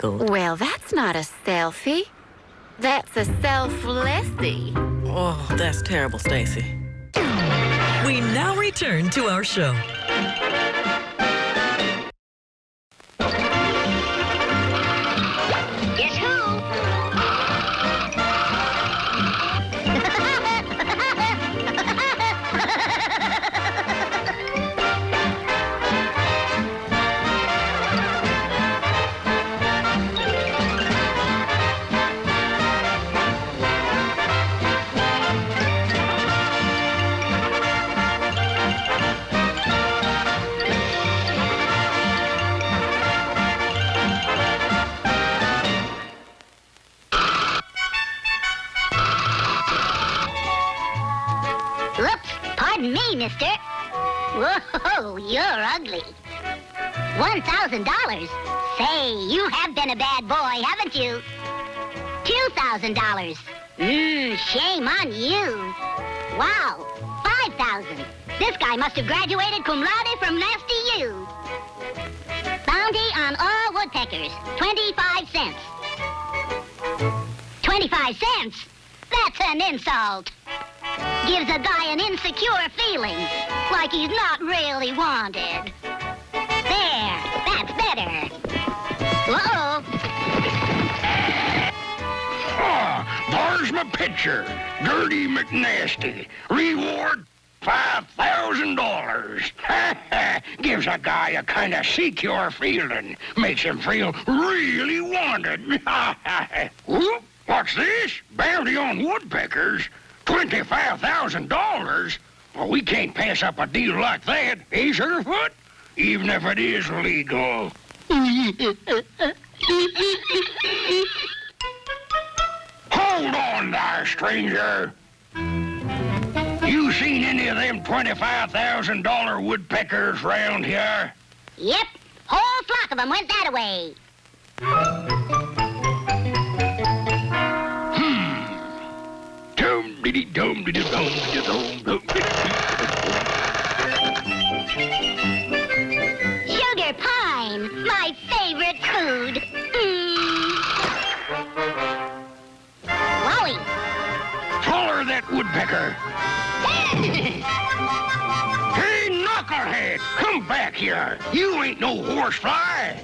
giggled. Well, that's not a selfie. That's a selflessy. Oh, that's terrible, Stacy. We now return to our show. Guess who? Whoops, pardon me, mister. Whoa, you're ugly. $1,000. Say, you have been a bad boy, haven't you? $2,000. Shame on you. Wow, 5,000. This guy must have graduated cum laude from Nasty U. Bounty on all woodpeckers, 25 cents. 25 cents? That's an insult. Gives a guy an insecure feeling, like he's not really wanted. There, that's better. Uh-oh. There's my picture. Dirty McNasty. Reward, $5,000. Gives a guy a kind of secure feeling. Makes him feel really wanted. Whoop, what's this? Bounty on woodpeckers? $25,000? Well, we can't pass up a deal like that, eh, Sugarfoot? Even if it is legal. Hold on there, stranger. You seen any of them $25,000 woodpeckers round here? Yep, whole flock of them went that way. Sugar pine, my favorite food. Wowie. Follow that woodpecker. Hey, knucklehead, come back here. You ain't no horsefly.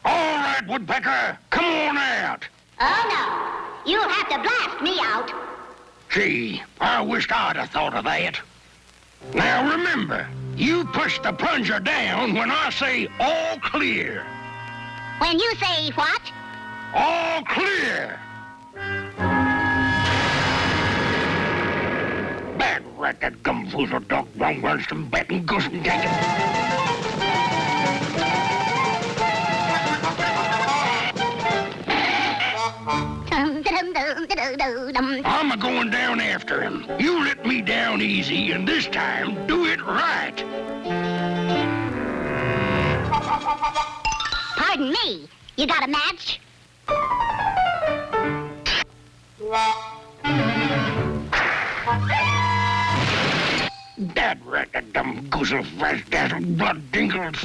All right, woodpecker, come on out. Oh, no. You'll have to blast me out. Gee, I wished I'd have thought of that. Now remember, you push the plunger down when I say all clear. When you say what? All clear. Bad rat, that gumfoozle dog wrong runs some bat and goose and take it. I'm a-going down after him. You let me down easy, and this time, do it right. Pardon me. You got a match? That rat, that dumb goosel fresh dazzle blood dinkles.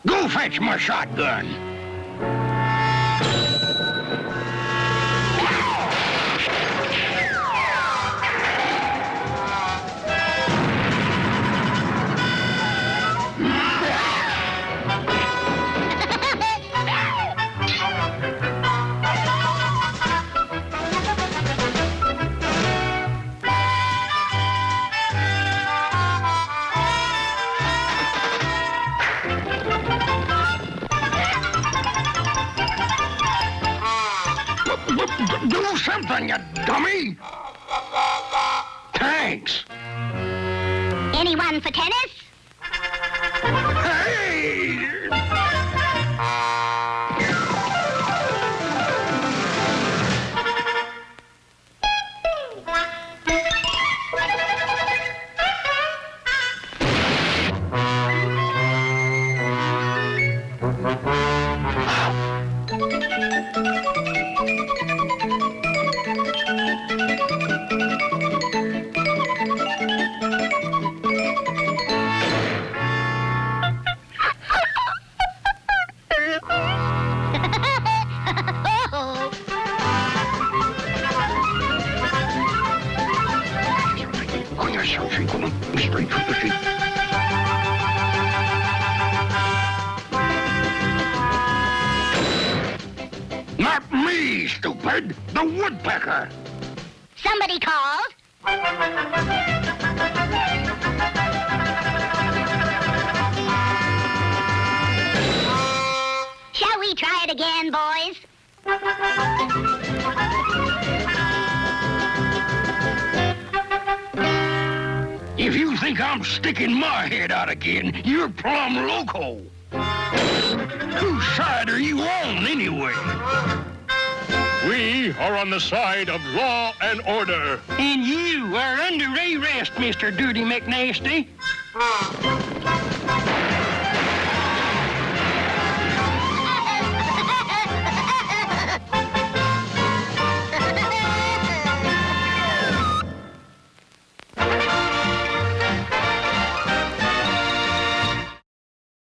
Go fetch my shotgun. Do something, you dummy! Thanks. Anyone for tennis? Hey! Oh, yes, sir. Come on. Straight to the seat. Not me, stupid. The woodpecker. Somebody called. Shall we try it again, boys? If you think I'm sticking my head out again, you're plumb loco. Whose side are you on, anyway? We are on the side of law and order. And you are under arrest, Mr. Dirty McNasty.